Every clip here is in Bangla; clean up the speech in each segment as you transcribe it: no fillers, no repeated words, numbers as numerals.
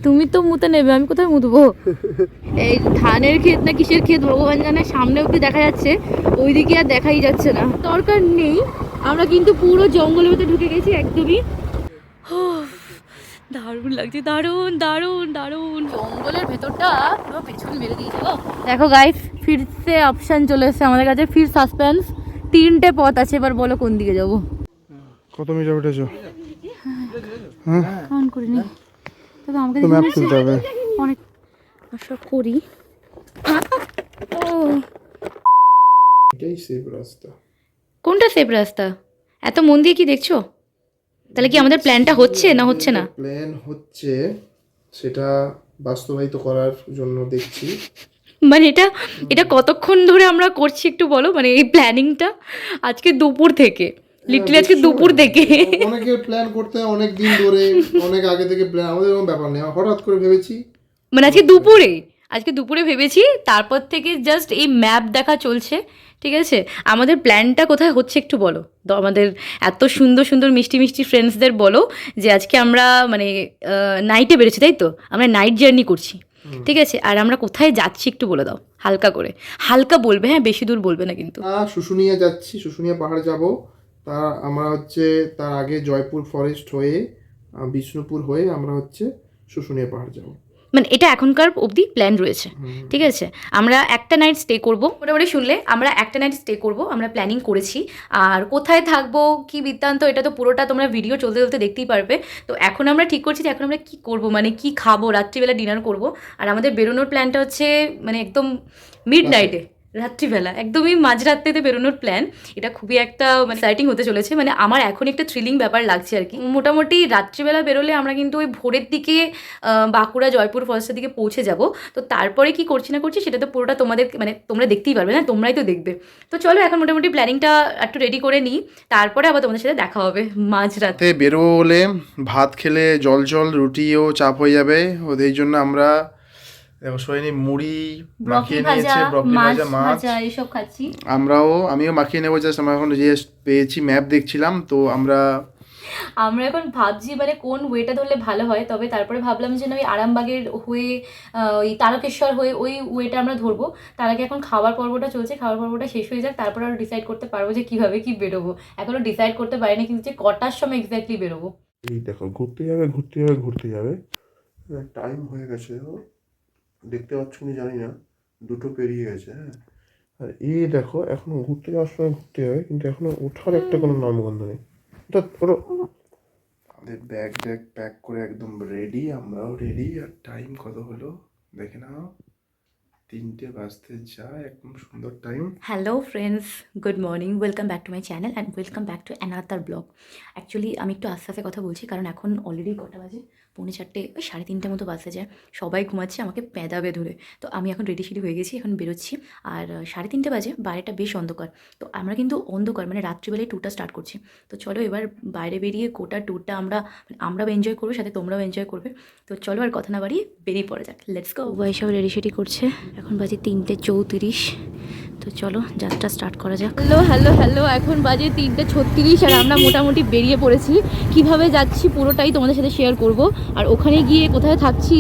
তুমি তো মুতে নেবে, আমি কোথায় মুতবো? এই ধানের ক্ষেত না কিসের ক্ষেত ভগবান জানে, সামনে অব্দি দেখা যাচ্ছে, ওইদিকে আর দেখাই যাচ্ছে না। দরকার নেই, আমরা কিন্তু পুরো জঙ্গলের ভিতরে ঢুকে গেছি একদমই। দারুণ লাগছে, দারুণ দারুণ দারুণ। জঙ্গলের ভেতরটা পুরো পেছন মেরে দিয়েছে গো। দেখো গাইস, ফিরতে অপশন চলে এসেছে আমাদের কাছে, ফির সাসপেন্স। 3টে পথ আছে, এবার বলো কোন দিকে যাবো। কত মিটার উঠেছো? হ্যাঁ অন করিনি তো আমাকে ম্যাপ তুলতে হবে। অনেক আশা করি। এটাই সেফ রাস্তা। কোনটা সেফ রাস্তা? এত মন দিয়ে কি দেখছো? তাহলে কি আমাদের প্ল্যানটা হচ্ছে না হচ্ছে না? প্ল্যান হচ্ছে, সেটা বাস্তবায়িত করার জন্য দেখছি। মানে এটা কতক্ষণ ধরে আমরা করছি একটু বলো, মানে এই প্ল্যানিংটা? আজকে দুপুর থেকে, লিটারালি আজকে দুপুর থেকে। অনেকে প্ল্যান করতে হয় অনেক দিন ধরে, অনেক আগে থেকে প্ল্যান, আমাদের এরকম ব্যাপার নেই, হঠাৎ করে ভেবেছি। মানে আজকে দুপুরে ভেবেছি, তারপর থেকে জাস্ট এই ম্যাপ দেখা চলছে। ঠিক আছে, আমাদের প্ল্যানটা কোথায় হচ্ছে একটু বলো তো, আমাদের এত সুন্দর সুন্দর মিষ্টি মিষ্টি ফ্রেন্ডসদের বলো যে আজকে আমরা মানে নাইটে বেরোচ্ছি, তাই তো? আমরা নাইট জার্নি করছি, ঠিক আছে? আর আমরা কোথায় যাচ্ছি একটু বলে দাও হালকা করে, হালকা বলবে, হ্যাঁ বেশি দূর বলবে না কিন্তু। শুশুনিয়া যাচ্ছি, শুশুনিয়া পাহাড় যাব। আমরা হচ্ছে তার আগে জয়পুর ফরেস্ট হয়ে বিষ্ণুপুর হয়ে আমরা হচ্ছে শুশুনিয়া পাহাড় যাব। মানে এটা এখনকার অবধি প্ল্যান রয়েছে, ঠিক আছে? আমরা একটা নাইট স্টে করবো, মোটামুটি শুনলে আমরা একটা নাইট স্টে করবো, আমরা প্ল্যানিং করেছি। আর কোথায় থাকবো কি বৃত্তান্ত, এটা তো পুরোটা তোমরা ভিডিও চলতে চলতে দেখতেই পারবে। তো এখন আমরা ঠিক করছি যে এখন আমরা কী করবো, মানে কি খাবো, রাত্রিবেলা ডিনার করব। আর আমাদের বেরোনোর প্ল্যানটা হচ্ছে মানে একদম মিড নাইটে, রাত্রিবেলা একদমই মাঝরাত্রিতে বেরোনোর প্ল্যান। এটা খুবই একটা মানে এক্সাইটিং হতে চলেছে, মানে আমার এখন একটা থ্রিলিং ব্যাপার লাগছে আর কি। মোটামুটি রাত্রিবেলা বেরোলে আমরা কিন্তু ওই ভোরের দিকে বাঁকুড়া জয়পুর ফরেস্টের দিকে পৌঁছে যাব। তো তারপরে কি করছি না করছি সেটা তো পুরোটা তোমাদের মানে তোমরা দেখতেই পারবে না, তোমরাই তো দেখবে। তো চলো এখন মোটামুটি প্ল্যানিংটা একটু রেডি করে নিই, তারপরে আবার তোমাদের সাথে দেখা হবে মাঝরাতে। বেরোবো বলে ভাত খেলে জল জল রুটিও চাপ হয়ে যাবে, ওদের জন্য আমরা দেখো সবাই মুড়ি মাখিয়ে নিয়েছে, ব্রকলি ভাজা, মাছ এইসব খাচ্ছি। আমিও মাখিয়ে নেবো। জাস্ট আমরা এখন যে পেয়েছি ম্যাপ দেখছিলাম, তো আমরা এখন ভাবছি মানে কোন ওয়েটা ধরলে ভালো হয়। তবে তারপরে ভাবলাম যে না, ওই আরামবাগের হয়ে ওই তারকেশ্বর হয়ে ওই ওয়েটা আমরা ধরবো। তার আগে এখন খাবার পর্বটা চলছে, খাবার পর্বটা শেষ হয়ে যাক, তারপর আরও ডিসাইড করতে পারবো যে কীভাবে কী বেরোবো। এখনও ডিসাইড করতে পারিনি কিন্তু যে কটার সময় এক্স্যাক্টলি বেরোবো। এই দেখো ঘুরতে যাবে, টাইম হয়ে গেছে, দেখতে পাচ্ছ কি জানি না, 2টো পেরিয়ে গেছে। হ্যাঁ, আর এই দেখো এখনো ঘুরতে যাওয়ার সময় ঘুরতে যাবে, কিন্তু এখনো ওঠার একটা কোনো নামগন্ধ নেই। আমাদের ব্যাগ প্যাক করে একদম রেডি, আমরাও রেডি। আর টাইম কত হলো দেখে নাও, 3টে বাজতে যায়, একদম সুন্দর time. Hello friends, good morning, welcome back to my channel and welcome back to another blog. Actually আমি একটু আস্তে আস্তে কথা বলছি, কারণ এখন অলরেডি কটা বাজে, 4:45, ওই 3:30 মতো বাজতে যায়। সবাই ঘুমাচ্ছে, আমাকে প্যাদাবে ধরে। তো আমি এখন রেডি হয়ে গেছি, এখন বেরোচ্ছি। আর 3:30 বাজে, বাইরেটা বেশ অন্ধকার। তো আমরা কিন্তু অন্ধকার মানে রাত্রিবেলায় ট্যুরটা স্টার্ট করছি। তো চলো এবার বাইরে বেরিয়ে গোটা ট্যুরটা আমরাও এনজয় করবো, সাথে তোমরাও এনজয় করবে। তো চলো আর কথা না বাড়িয়ে বেরিয়ে পড়ে যাক, লেটস গো। ভাই সব রেডি করছে, এখন বাজে 3:34। তো চলো যাত্রা স্টার্ট করা যাক। হ্যালো, এখন বাজে 3:36 আর আমরা মোটামুটি বেরিয়ে পড়েছি। কিভাবে যাচ্ছি পুরোটাই তোমাদের সাথে শেয়ার করব। আর ওখানে গিয়ে কোথায় থাকছি,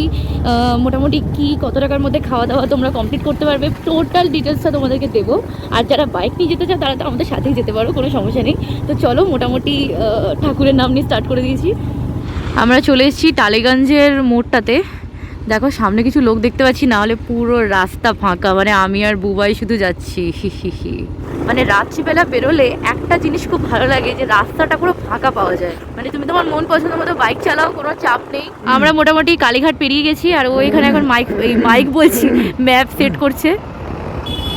মোটামুটি কত টাকার মধ্যে খাওয়া দাওয়া তোমরা কমপ্লিট করতে পারবে, টোটাল ডিটেলসটা তোমাদেরকে দেবো। আর যারা বাইক নিয়ে যেতে চাও তারা তো আমাদের সাথেই যেতে পারো, কোনো সমস্যা নেই। তো চলো মোটামুটি ঠাকুরের নাম নিয়ে স্টার্ট করে দিয়েছি। আমরা চলে এসেছি টালিগঞ্জের মোড়টাতে। দেখো সামনে কিছু লোক দেখতে পাচ্ছি, না হলে পুরো রাস্তা ফাঁকা, মানে আমি আর বুবাই শুধু যাচ্ছি। মানে রাত্রিবেলা বেরোলে একটা জিনিস খুব ভালো লাগে, যে রাস্তাটা পুরো ফাঁকা পাওয়া যায়। মানে তুমি তোমার মন পছন্দ মতো বাইক চালাও, কোনো চাপ নেই। আমরা মোটামুটি কালীঘাট পেরিয়ে গেছি, আর ও এখানে এখন মাইক বলছি, ম্যাপ সেট করছে।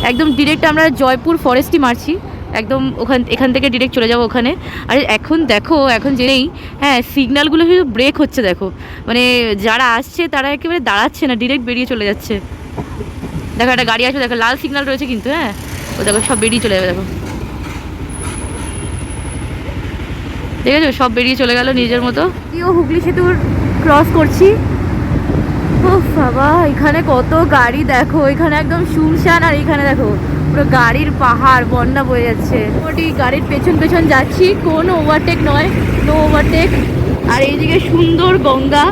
একদম ডিরেক্ট আমরা জয়পুর ফরেস্টই মারছি, একদম এখান থেকে ডিরেক্ট চলে যাবো ওখানে। আর এখন দেখো, এখন জেনেই হ্যাঁ সিগন্যালগুলো শুধু ব্রেক হচ্ছে, দেখো মানে যারা আসছে তারা একেবারে দাঁড়াচ্ছে না, ডিরেক্ট বেরিয়ে চলে যাচ্ছে। দেখো একটা গাড়ি আসবে, দেখো লাল সিগন্যাল রয়েছে কিন্তু, হ্যাঁ ও দেখো সব বেরিয়ে চলে যাবে, দেখো ঠিক আছে, সব বেরিয়ে চলে গেল নিজের মতো। কিও হুগলি সেতুর ক্রস করছি। ও বাবা, এখানে কত গাড়ি দেখো, এখানে একদম শুনশান, আর এখানে দেখো পুরো গাড়ির পাহাড়, বন্যা বয়ে যাচ্ছে। মোটামুটি গাড়ির পেছন যাচ্ছি, কোনো ওভারটেক নয়, নো ওভারটেক। আর এইদিকে সুন্দর গঙ্গা,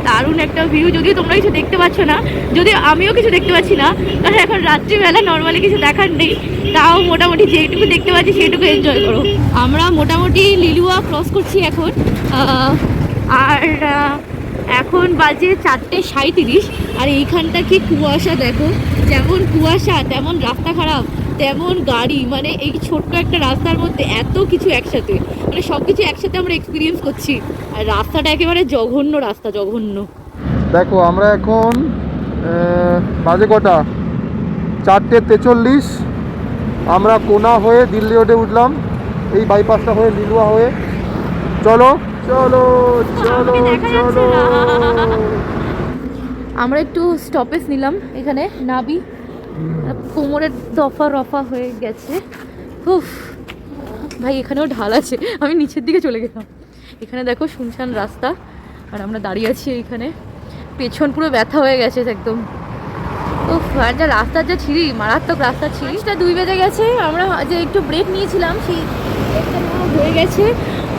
দারুণ একটা ভিউ, যদিও তোমরা কিছু দেখতে পাচ্ছ না, যদিও আমিও কিছু দেখতে পাচ্ছি না, কারণ এখন রাত্রিবেলা নর্মালি কিছু দেখার নেই। তাও মোটামুটি যেটুকু দেখতে পাচ্ছি সেটুকু এনজয় করো। আমরা মোটামুটি লিলুয়া ক্রস করছি এখন, আর এখন বাজে 4:37। আর এইখানটা কি কুয়াশা দেখো, যেমন কুয়াশা তেমন রাস্তা খারাপ তেমন গাড়ি, মানে এই ছোট্ট একটা রাস্তার মধ্যে এত কিছু একসাথে, মানে সব কিছু একসাথে আমরা এক্সপিরিয়েন্স করছি। আর রাস্তাটা একেবারে জঘন্য রাস্তা, জঘন্য। দেখো আমরা এখন বাজে কটা, 4:43। আমরা কোনা হয়ে দিল্লি রোডে উঠলাম, এই বাইপাসটা হয়ে লিলুয়া হয়ে। চলো চলো চলো চলো। আমরা একটু স্টপেজ নিলাম এখানে, নাবি, কোমরের দফা রফা হয়ে গেছে। উফ ভাই, এখানেও ঢাল আছে, আমি নিচের দিকে চলে গেলাম। এখানে দেখো শুনশান রাস্তা, আর আমরা দাঁড়িয়ে আছি এইখানে, পেছন পুরো ব্যথা হয়ে গেছে একদম। উফ, আর যা রাস্তার যা ছিঁড়ি, মারাত্মক রাস্তা ছিঁড়ি। 2 বেজে গেছে, আমরা যে একটু ব্রেক নিয়েছিলাম সেই ব্রেকটা নেওয়া হয়ে গেছে,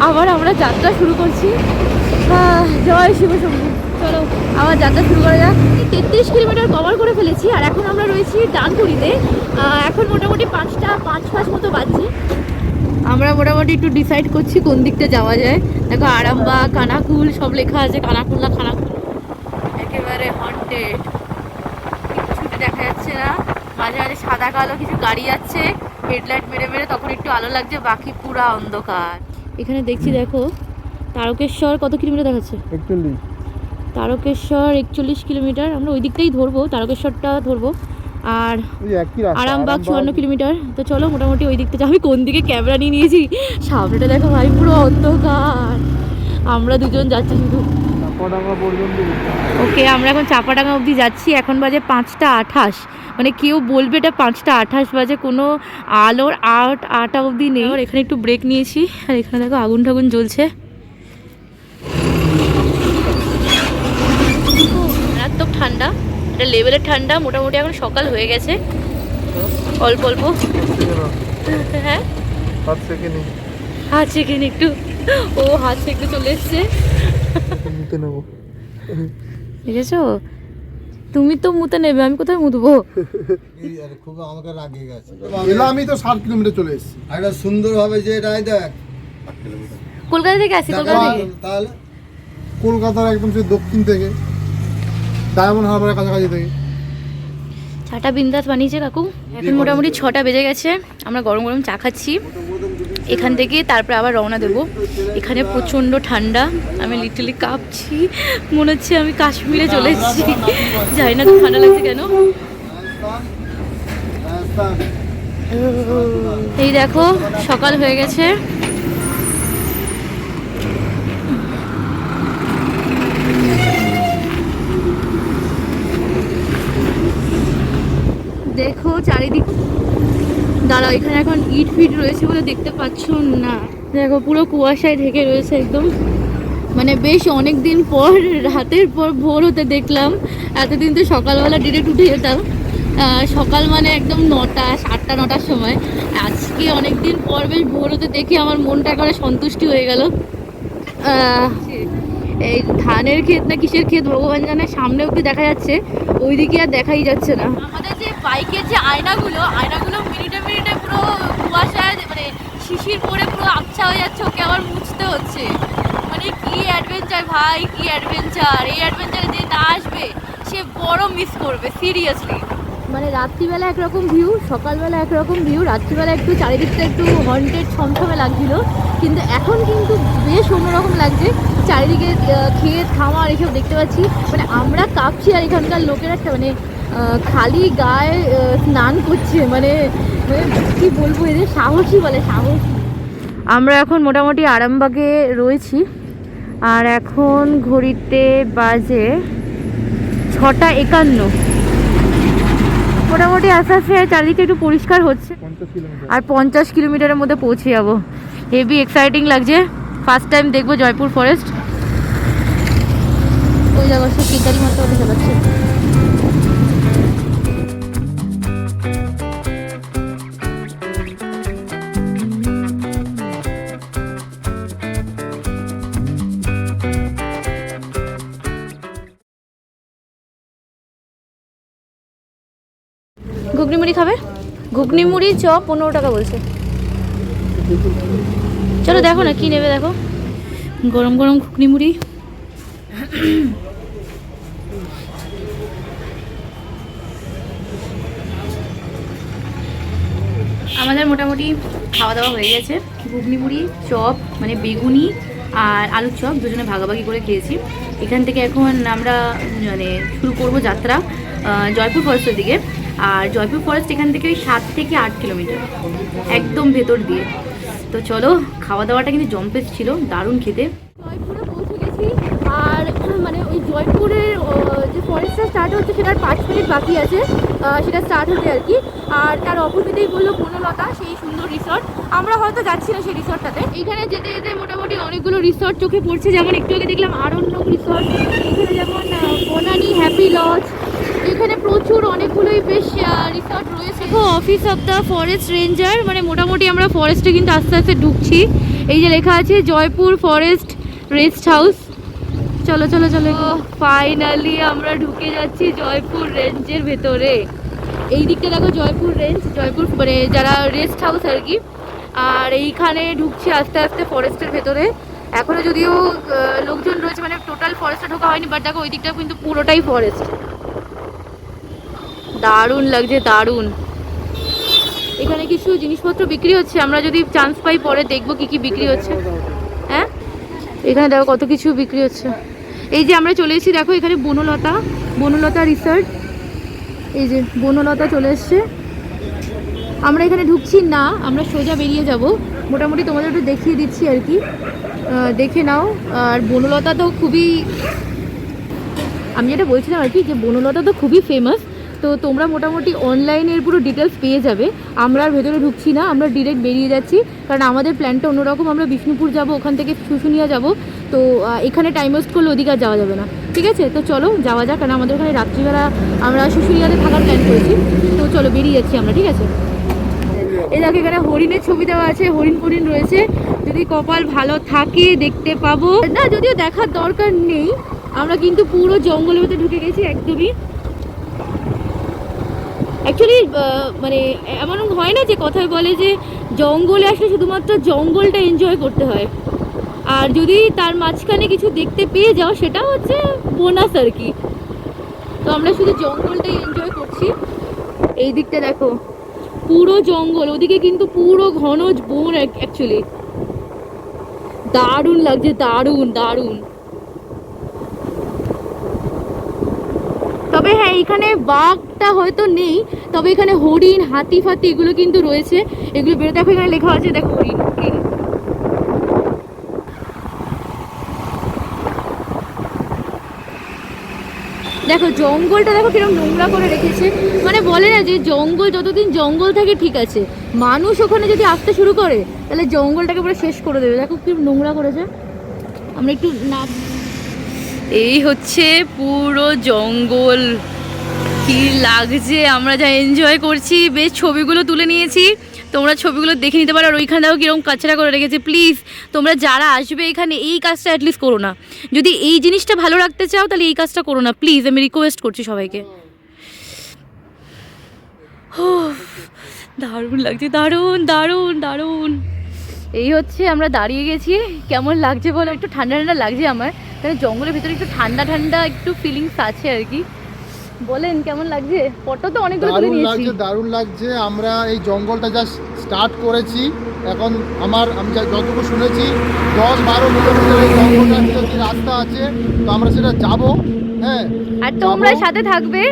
আবার আমরা যাত্রা শুরু করছি। জয় শিব শম্ভু। চলো আবার যাত্রা শুরু করা যাক। 33 কিলোমিটার কভার করে ফেলেছি, আর এখন আমরা রয়েছি ডানকুনিতে। এখন মোটামুটি 5টা 5 মতো বাজছে। আমরা মোটামুটি একটু ডিসাইড করছি কোন দিকটা যাওয়া যায়। দেখো আরামবাগ, কানাকুল সব লেখা আছে, কানাকুল না খানাকুল, একেবারে হন্টেড, কিছুটা দেখা যাচ্ছে না। মাঝে মাঝে সাদা কালো কিছু গাড়ি যাচ্ছে, হেডলাইট মেরে মেরে, তখন একটু আলো লাগছে, বাকি পুরা অন্ধকার। এখানে দেখছি দেখো তারকেশ্বর কত কিলোমিটার দেখাচ্ছে, 41। তারকেশ্বর 41 কিলোমিটার। আমরা ওই দিকটাই ধরবো, তারকেশ্বরটা ধরবো। আর আরামবাগ 54 কিলোমিটার। তো চলো মোটামুটি ওই দিকটা। আমি কোন দিকে ক্যামেরা নিয়ে নিয়েছি, সামনেটা দেখো ভাই পুরো অন্ধকার। আমরা দুজন যাচ্ছি শুধু। ওকে, আমরা এখন চাপাডাঙ্গা অবধি যাচ্ছি। এখন বাজে 5:28, মানে কেউ বলবে এটা 5:28 বাজে, কোনো আলোর আটা অবধি নেই। আর এখানে একটু ব্রেক নিয়েছি, আর এখানে দেখো আগুন ঠাগুন জ্বলছে। মারাত্মক ঠান্ডা, এটা লেভেলের ঠান্ডা। মোটামুটি এখন সকাল হয়ে গেছে, অল্প অল্প। হ্যাঁ হাত সেকেন্ড একটু, ও হাত একটু চলে এসছে। দেখেছো, তুমি তো মুতে নেবে, আমি কোথায় মুতবো? খুব আমাকে রাগিয়ে গেছে। আমি তো 7 কিলোমিটার চলে এসেছি। একটা সুন্দর ভাবে যে এটাই দেখ, কলকাতা থেকে আসি। কলকাতা থেকে? তাহলে কলকাতার একদম সেই দক্ষিণ থেকে, ডায়মন্ড হারবারের কাছাকাছি থেকে। চাটা বিন্দাস বানিয়েছে কাকু। এখন মোটামুটি 6টা বেজে গেছে, আমরা গরম গরম চা খাচ্ছি এখান থেকে, তারপরে আবার রওনা দেবো। এখানে প্রচণ্ড ঠান্ডা, আমি লিটারলি কাঁপছি, মনে হচ্ছে আমি কাশ্মীরে চলে এসেছি। জানি না তো ঠান্ডা লাগছে কেন। এই দেখো সকাল হয়ে গেছে। দেখো চারিদিক, দাঁড়াও এখানে এখন ইট ফিট রয়েছে বলে দেখতে পাচ্ছ না। দেখো পুরো কুয়াশায় ঢেকে রয়েছে একদম, মানে বেশ অনেক দিন পর রাতের পর ভোর হতে দেখলাম। এতদিন তো সকালবেলা ডিরেক্ট উঠে যেতাম, সকাল মানে একদম 9টা 8টা 9টার সময়। আজকে অনেক দিন পর বেশ ভোর হতে দেখে আমার মনটা করে সন্তুষ্টি হয়ে গেল। এই ধানের ক্ষেত না কিসের ক্ষেত ভগবান জানে, সামনে অব্দি দেখা যাচ্ছে, ওইদিকে আর দেখাই যাচ্ছে না। আমাদের যে বাইকের যে আয়নাগুলো মিনিটে মিনিটে পুরো কুয়াশায়, মানে শিশির পরে পুরো আবছা হয়ে যাচ্ছে, ওকে আবার মুছতে হচ্ছে। মানে কি অ্যাডভেঞ্চার ভাই, কি অ্যাডভেঞ্চার! এই অ্যাডভেঞ্চারে যে না আসবে সে বড় মিস করবে সিরিয়াসলি। মানে রাত্রিবেলা একরকম ভিউ, সকালবেলা একরকম ভিউ। রাত্রিবেলা একটু চারিদিকটা একটু হন্টেড ছমছমে লাগছিল, কিন্তু এখন কিন্তু বেশ অন্যরকম লাগছে। চারিদিকে ক্ষেত খামার এসব দেখতে পাচ্ছি, মানে আমরা কাঁপছি, আর এখানকার লোকেরা মানে খালি গায়ে স্নান করছে, মানে কি বলবো, এদের সাহসী বলে, সাহসী। আমরা এখন মোটামুটি আরামবাগে রয়েছি, আর এখন ঘড়িতে বাজে 6:51। মোটামুটি আস্তে আস্তে চারিদিকে একটু পরিষ্কার হচ্ছে, আর 50 কিলোমিটারের মধ্যে পৌঁছে যাবো। হেভি এক্সাইটিং লাগছে, ফার্স্ট টাইম দেখবো জয়পুর ফরেস্ট। ওই জায়গা সে কেদারি মতো ওটা চালাচ্ছে। ঘুগনি মুড়ি খাবে? ঘুগনি মুড়ি চপ 15 টাকা বলছে। চলো দেখো না কি নেবে, দেখো গরম গরম ঘুগনি মুড়ি। আমাদের মোটামুটি খাওয়া দাওয়া হয়ে গেছে। ঘুগনি মুড়ি চপ মানে বেগুনি আর আলুর চপ দুজনে ভাগাভাগি করে খেয়েছি। এখান থেকে এখন আমরা মানে শুরু করব যাত্রা জয়পুর ফরেস্টের দিকে। আর জয়পুর ফরেস্ট এখান থেকে ওই 7 থেকে 8 কিলোমিটার একদম ভেতর দিয়ে। তো চলো, খাওয়া দাওয়াটা কিন্তু জম্পেস ছিল, দারুণ খেতে। জয়পুরে পৌঁছে গেছি। আর মানে ওই জয়পুরের যে ফরেস্টটা স্টার্ট হচ্ছে সেটার 5 মিনিট বাকি আছে সেটা স্টার্ট হতে আর কি। আর তার অপোজিটেই বললো বনলতা, সেই সুন্দর রিসর্ট। আমরা হয়তো যাচ্ছি না সেই রিসর্টটাতে। এখানে যেতে যেতে মোটামুটি অনেকগুলো রিসর্ট চোখে পড়ছে, যেমন একটু আগে দেখলাম আরণ্যক রিসর্ট, এখানে যেমন বনানী হ্যাপি লজ, এখানে প্রচুর অনেকগুলোই বেশ রিসর্ট রয়েছে। Office of the forest ranger, মানে মোটামুটি আমরা ফরেস্টে কিন্তু আস্তে আস্তে ঢুকছি। এই যে লেখা আছে জয়পুর ফরেস্ট রেস্ট হাউস। চলো চলো চলো, ফাইনালি আমরা ঢুকে যাচ্ছি জয়পুর রেঞ্জের ভেতরে। এই দিকটা দেখো জয়পুর রেঞ্জ, জয়পুর মানে যারা রেস্ট হাউস আর কি। আর এইখানে ঢুকছি আস্তে আস্তে ফরেস্টের ভেতরে। এখনো যদিও লোকজন রয়েছে, মানে টোটাল ফরেস্টে ঢোকা হয়নি, বাট দেখো ওই দিকটা কিন্তু পুরোটাই ফরেস্ট। দারুণ লাগছে, দারুণ। এখানে কিছু জিনিসপত্র বিক্রি হচ্ছে, আমরা যদি চান্স পাই পরে দেখবো কি কি বিক্রি হচ্ছে। হ্যাঁ, এখানে দেখো কত কিছু বিক্রি হচ্ছে। এই যে আমরা চলে এসেছি, দেখো এখানে বনলতা, বনলতা রিসর্ট। এই যে বনলতা চলে এসছে। আমরা এখানে ঢুকছি না, আমরা সোজা বেরিয়ে যাব। মোটামুটি তোমাদের একটু দেখিয়ে দিচ্ছি আর কি, দেখে নাও। আর বনলতা তো খুবই, আমি যেটা বলছিলাম আর কি, যে বনলতা তো খুবই ফেমাস। তো তোমরা মোটামুটি অনলাইনের পুরো ডিটেলস পেয়ে যাবে। আমরা আর ভেতরে ঢুকছি না, আমরা ডিরেক্ট বেরিয়ে যাচ্ছি, কারণ আমাদের প্ল্যানটা অন্যরকম। আমরা বিষ্ণুপুর যাব, ওখান থেকে শুশুনিয়া যাব। তো এখানে টাইম ওয়েস্ট করলে ওদিকে আর যাওয়া যাবে না, ঠিক আছে? তো চলো যাওয়া যাক, কারণ আমাদের ওখানে রাত্রিবেলা আমরা শুশুনিয়াতে থাকার প্ল্যান করেছি। তো চলো বেরিয়ে যাচ্ছি আমরা, ঠিক আছে? এই দেখো এখানে হরিণের ছবি দেওয়া আছে, হরিণ ফরিণ রয়েছে, যদি কপাল ভালো থাকে দেখতে পাবো। না, যদিও দেখার দরকার নেই, আমরা কিন্তু পুরো জঙ্গলের মধ্যে ঢুকে গেছি একদমই। অ্যাকচুয়ালি মানে এমন হয় না যে কথায় বলে যে জঙ্গলে আসলে শুধুমাত্র জঙ্গলটা এনজয় করতে হয়, আর যদি তার মাঝখানে কিছু দেখতে পেয়ে যাও সেটা হচ্ছে বোনাস আর কি। তো আমরা শুধু জঙ্গলটাই এনজয় করছি। এই দিকটা দেখো পুরো জঙ্গল, ওদিকে কিন্তু পুরো ঘন বন অ্যাকচুয়ালি। দারুণ লাগছে, দারুণ দারুণ। তবে হ্যাঁ, এখানে বাঘটা হয়তো নেই, তবে এখানে হরিণ হাতি ফাতি এগুলো কিন্তু রয়েছে। এগুলো বেরো, দেখো এখানে লেখা আছে, দেখো হরিণ। দেখো জঙ্গলটা দেখো কিরকম নোংরা করে রেখেছে। মানে বলে না যে জঙ্গল যতদিন জঙ্গল থাকে ঠিক আছে, মানুষ ওখানে যদি আসতে শুরু করে তাহলে জঙ্গলটাকে পুরো শেষ করে দেবে। দেখো কি নোংরা করেছে। আমরা একটু না, এই হচ্ছে পুরো জঙ্গল, কি লাগছে। আমরা যা এনজয় করছি, বেশ ছবিগুলো তুলে নিয়েছি, তোমরা ছবিগুলো দেখে নিতে পারো। আর ওইখানেও কিরকম কাচরা করে রেখেছে। প্লিজ তোমরা যারা আসবে এখানে এই কাজটা অ্যাটলিস্ট করো না। যদি এই জিনিসটা ভালো রাখতে চাও তাহলে এই কাজটা করো না, প্লিজ, আমি রিকোয়েস্ট করছি সবাইকে। দারুণ লাগছে, দারুণ দারুণ দারুণ। এই হচ্ছে আমরা দাঁড়িয়ে গেছি। কেমন লাগছে বলো? একটু ঠান্ডা ঠান্ডা লাগছে আমার, কারণ জঙ্গলের ভিতরে একটু ঠান্ডা ঠান্ডা একটু ফিলিংস আছে আর কি। বলেন কেমন লাগছে? ফটো তো অনেকগুলো তুলে নিয়েছি। দারুণ লাগছে। আমরা এই জঙ্গলটা জাস্ট স্টার্ট করেছি এখন। আমি যতটুকু শুনেছি 10-12 কিলোমিটার এই জঙ্গলটার ভিতর দিয়ে রাস্তা আছে, তো আমরা সেটা যাবো। হ্যাঁ, আর তোমরা সাথে থাকবে।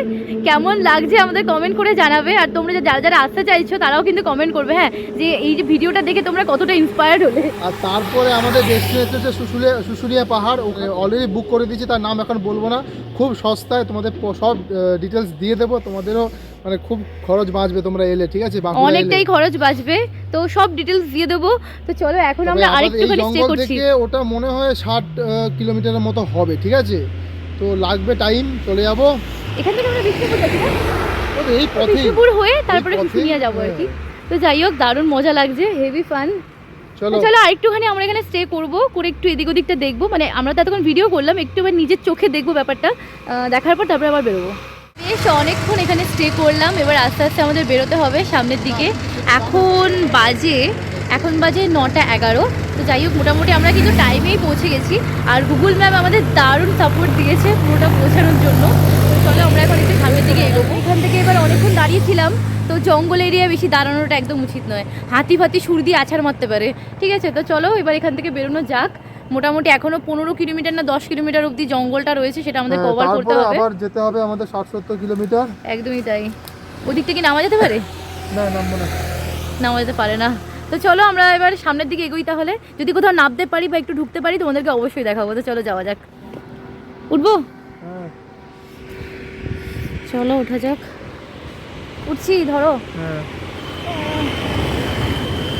কেমন লাগছে আমাদের কমেন্ট করে জানাবে। আর তোমরা যারা যারা আসতে চাইছো তারাও কিন্তু কমেন্ট করবে, হ্যাঁ, যে এই যে ভিডিওটা দেখে তোমরা কতটা ইন্সপায়ার্ড হলে। আর তারপরে আমাদের ডেস্টিনেশন হচ্ছে শুশুনিয়া পাহাড়। অলরেডি বুক করে দিয়েছি, তার নাম এখন বলবো না। খুব সস্তায় তোমাদের সব ডিটেলস দিয়ে দেবো। তোমাদেরও মানে খুব খরচ বাঁচবে তোমরা এলে, ঠিক আছে? অনেকটাই খরচ বাঁচবে, তো সব ডিটেলস দিয়ে দেবো। তো চলো এখন আমরা আরেকটুখানি স্টে করছি। ওটা মনে হয় 60 কিলোমিটারের মতো হবে, ঠিক আছে? তো লাগবে টাইম, চলে যাবো এখান থেকে। আমরা বিষ্ণুপুর যাচ্ছি না, এই পথে বিষ্ণুপুর হয়ে তারপরে শুশুনিয়া যাবো আর কি। তো যাই হোক, দারুণ মজা লাগছে, হেভি ফান। চলো আরেকটুখানি আমরা এখানে স্টে করবো, করে একটু এদিক ওদিকটা দেখবো। মানে আমরা তো এতক্ষণ ভিডিও করলাম, একটু এবার নিজের চোখে দেখবো ব্যাপারটা, দেখার পর তারপরে আবার বেরোবো। বেশ অনেকক্ষণ এখানে স্টে করলাম, এবার আস্তে আস্তে আমাদের বেরোতে হবে সামনের দিকে। এখন বাজে 9:11। তো যাই হোক, মোটামুটি আমরা কিন্তু টাইমেই পৌঁছে গেছি। আর গুগল ম্যাপ আমাদের দারুণ সাপোর্ট দিয়েছে পুরোটা পৌঁছানোর জন্য। তো চলো আমরা এখন একটু সামনের দিকে এগোবো। এখান থেকে এবার অনেকক্ষণ দাঁড়িয়েছিলাম, তো জঙ্গল এরিয়া বেশি দাঁড়ানোটা একদম উচিত নয়, হাতি ফাতি সুর দিয়ে আছাড় মারতে পারে। ঠিক আছে, তো চলো এবার এখান থেকে বেরোনো যাক। মোটামুটি এখনো 15 কিলোমিটার না 10 কিলোমিটার অবধি জঙ্গলটা রয়েছে, সেটা আমাদের কভার করতে হবে। আবার যেতে হবে আমাদের 60-70 কিলোমিটার। একদমই তাই। ওদিক থেকে নামা যেতে পারে? না, নামবো না, নামা যেতে পারে না। তো চলো আমরা এবার সামনের দিকে এগোই। তাহলে যদি কোথাও নামতে পারি বা একটু ঢুকতে পারি তোমাদেরকে অবশ্যই দেখাবো। তো চলো যাওয়া যাক। উঠবো? হ্যাঁ চলো ওঠা যাক। উঠছি, ধরো।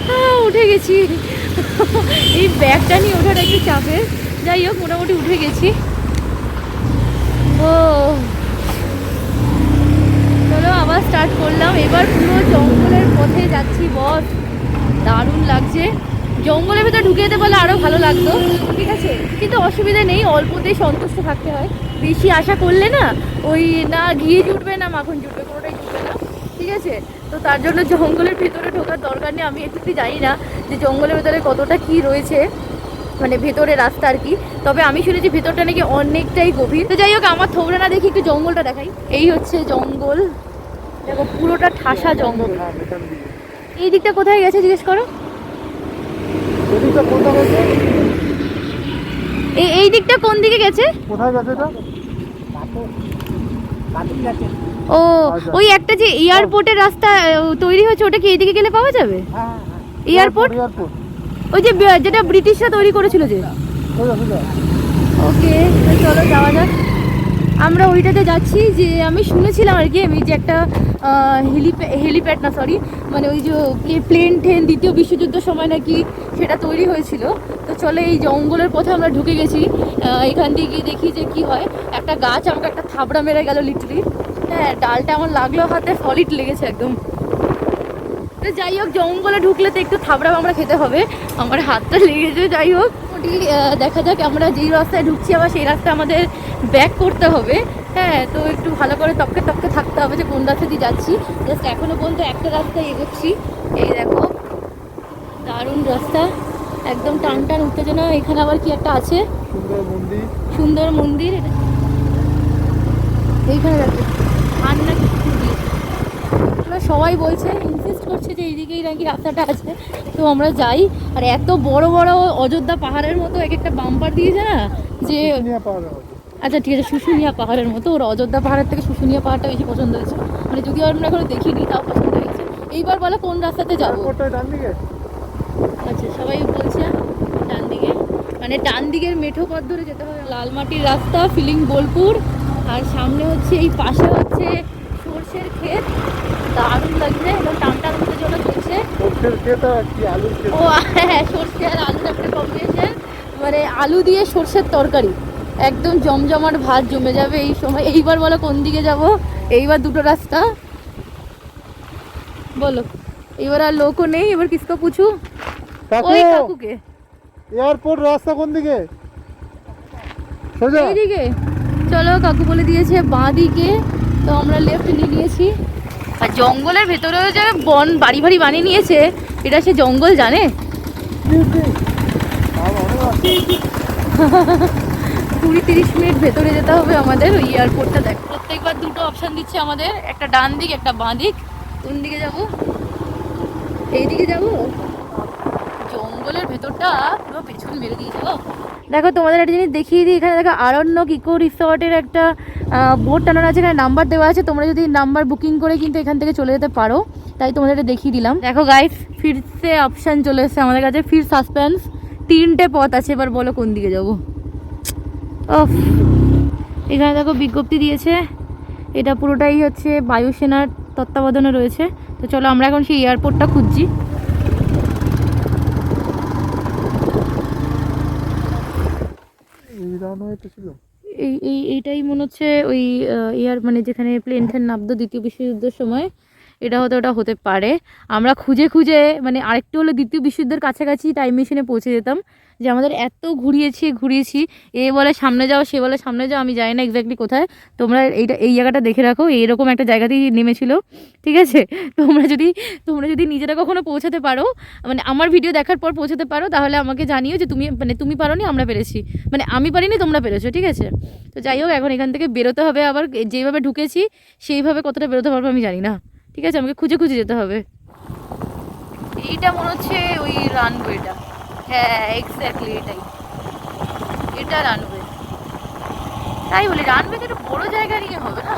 হ্যাঁ উঠে গেছি। এই ব্যাগটা নিয়ে ওঠাটা একটু চাপের। যাই হোক, মোটামুটি উঠে গেছি। ও চলো আবার স্টার্ট করলাম। এবার পুরো জঙ্গলের পথে যাচ্ছি বস, দারুণ লাগছে। জঙ্গলের ভেতরে ঢুকে যেতে পারলে আরও ভালো লাগতো, ঠিক আছে, কিন্তু অসুবিধা নেই, অল্পতেই সন্তুষ্ট থাকতে হয়। বেশি আশা করলে না ওই না ঘি জুটবে না মাখন জুটবে, কোনোটাই জুটবে না, ঠিক আছে। তো তার জন্য জঙ্গলের ভেতরে ঢোকার দরকার নেই। আমি এটুকুই জানি না যে জঙ্গলের ভেতরে কতটা কি রয়েছে, মানে ভেতরে রাস্তা আর কি। তবে আমি শুনেছি ভেতরটা নাকি অনেকটাই গভীর। তো যাই হোক, আমার থোবড়া না দেখি একটু জঙ্গলটা দেখাই। এই হচ্ছে জঙ্গল, দেখো পুরোটা ঠাসা জঙ্গল। এই দিকটা কোথায় গেছে জিজ্ঞেস করো। এদিকটা কোথায় গেছে? এই দিকটা কোন দিকে গেছে? কোথায় গেছে এটা? ও ওই একটা যে এয়ারপোর্টের রাস্তা তৈরি হয়েছে, ওটা কি এইদিকে গেলে পাওয়া যাবে? এয়ারপোর্ট, ওই যে যেটা ব্রিটিশরা তৈরি করেছিল যে। ওকে, চলো যাওয়া যাক। আমরা ওইটাতে যাচ্ছি। যে আমি শুনেছিলাম আর কি, আমি যে একটা হেলিপ্যাড না সরি, মানে ওই যে প্লেন ট্রেন দ্বিতীয় বিশ্বযুদ্ধের সময় নাকি সেটা তৈরি হয়েছিল। তো চলো এই জঙ্গলের পথে আমরা ঢুকে গেছি। এখান দিয়ে গিয়ে দেখি যে কি হয়। একটা গাছ আমাকে একটা থাবড়া মেরে গেল লিটারি। হ্যাঁ, ডালটা আমার লাগলো হাতে, সলিড লেগেছে একদম। তো যাই হোক, জঙ্গলে ঢুকলে তো একটু থাবড়া আমরা খেতে হবে, আমার হাতটা লেগেছে। যাই হোক, দেখা যাক। আমরা যেই রাস্তায় ঢুকছি আবার সেই রাস্তায় আমাদের ব্যাক করতে হবে। হ্যাঁ, তো একটু ভালো করে তপকে তপকে থাকতে হবে যে কোন রাস্তা দিয়ে যাচ্ছি। জাস্ট এখনো পর্যন্ত একটা রাস্তায় এগোচ্ছি। এই দেখো, দারুণ রাস্তা, একদম টান টান উত্তেজনা। এখানে আবার কি একটা আছে, সুন্দর মন্দির। এইখানে দেখো আর নাকি সবাই বলছে, ইনসিস্ট করছে যে এইদিকেই নাকি রাস্তাটা আছে। তো আমরা যাই। আর এত বড় বড় অযোধ্যা পাহাড়ের মতো এক একটা বাম্পার দিয়েছে না, যে আচ্ছা ঠিক আছে, শুশুনিয়া পাহাড়ের মতো। ওর অযোধ্যা পাহাড়ের থেকে শুশুনিয়া পাহাড়টা বেশি পছন্দ হয়েছে, মানে যদিও আমরা এখনো দেখিনি, তাও পছন্দ হয়েছে। এইবার বলো কোন রাস্তাতে যাবো? আচ্ছা, সবাই বলছে ডান দিকে, মানে ডান দিকের মেঠো পথ ধরে যেতে হবে। লালমাটির রাস্তা, ফিলিং বোলপুর, আর সামনে হচ্ছে এই পাশে হচ্ছে সর্ষের ক্ষেত। দারুণ লাগছে, এবং টান টান উত্তেজনা চলছে। ও হ্যাঁ, সর্ষে আর আলুর একটা কম্বিনেশন, মানে আলু দিয়ে সর্ষের তরকারি, একদম জমজমাট ভাত জমে যাবে এই সময়। এইবার বলো কোন দিকে যাব? এইবার দুটো রাস্তা বলো। এবার আর লোকও নেই, এবার কিসকো পুছু? ওই কাকুকে। এয়ারপোর্ট রাস্তা কোন দিকে? সোজা এইদিকে। চলো, কাকু বলে দিয়েছে বাঁ দিকে, তো আমরা লেফট নিয়ে নিয়েছি। আর জঙ্গলের ভেতরেও যে বন বাড়ি বাড়ি বানিয়ে নিয়েছে, এটা সে জঙ্গল জানে। 20-30 মিনিট ভেতরে যেতে হবে আমাদের ওই এয়ারপোর্টটা। দেখ, প্রত্যেকবার দুটো অপশান দিচ্ছে আমাদের, একটা ডান দিক একটা বাঁ দিক। কোন দিকে যাব? এইদিকে যাব। জঙ্গলের ভেতরটা পুরো পেছন মেরে দিয়েছে গো। দেখো, তোমাদের একটা জিনিস দেখিয়ে দিই। এখানে দেখো আরণ্যক ইকো রিসর্টের একটা বোর্ড টানানো আছে, এখানে নাম্বার দেওয়া আছে। তোমরা যদি নাম্বার বুকিং করে কিন্তু এখান থেকে চলে যেতে পারো, তাই তোমাদের এটা দেখিয়ে দিলাম। দেখো গাইস, ফিরসে অপশান চলে এসেছে আমাদের কাছে, ফির সাসপেন্স। 3টে পথ আছে, এবার বলো কোন দিকে যাব। এখানে দেখো বিজ্ঞপ্তি দিয়েছে, এটা পুরোটাই হচ্ছে বায়ুসেনার তত্ত্বাবধানে রয়েছে। তো চলো আমরা এখন সেই এয়ারপোর্টটা খুঁজছি। এইটাই মনে হচ্ছে ওই মানে যেখানে প্লেন ট্রেন নামতো দ্বিতীয় বিশ্বযুদ্ধের সময়, এটা ওটা হতে পারে। আমরা খুঁজে খুঁজে মানে আরেকটু হলে দ্বিতীয় বিশ্বযুদ্ধের কাছাকাছি টাইম মেশিনে পৌঁছে যেতাম, যে আমাদের এত ঘুরিয়েছি, এ বলে সামনে যাও, সে বলে সামনে যাও, আমি জানি না এক্স্যাক্টলি কোথায়। তোমরা এই জায়গাটা দেখে রাখো, এইরকম একটা জায়গাতেই নেমেছিল, ঠিক আছে? তোমরা যদি নিজেরা কখনো পৌঁছাতে পারো, মানে আমার ভিডিও দেখার পর পৌঁছাতে পারো, তাহলে আমাকে জানিও যে তুমি পারোনি, আমরা পেরেছি, মানে আমি পারিনি, তোমরা পেরেছো, ঠিক আছে? তো যাই হোক, এখন এখান থেকে বেরোতে হবে, আবার যেভাবে ঢুকেছি সেইভাবে কতটা বেরোতে পারবো আমি জানি না, ঠিক আছে? আমাকে খুঁজে যেতে হবে। এইটা মনে হচ্ছে ওই রানওয়েটা, হ্যাঁ এক্স্যাক্টলি এটা রানওয়ে। তাই বলি রানওয়েতে একটু বড় জায়গা নিয়ে হবে না?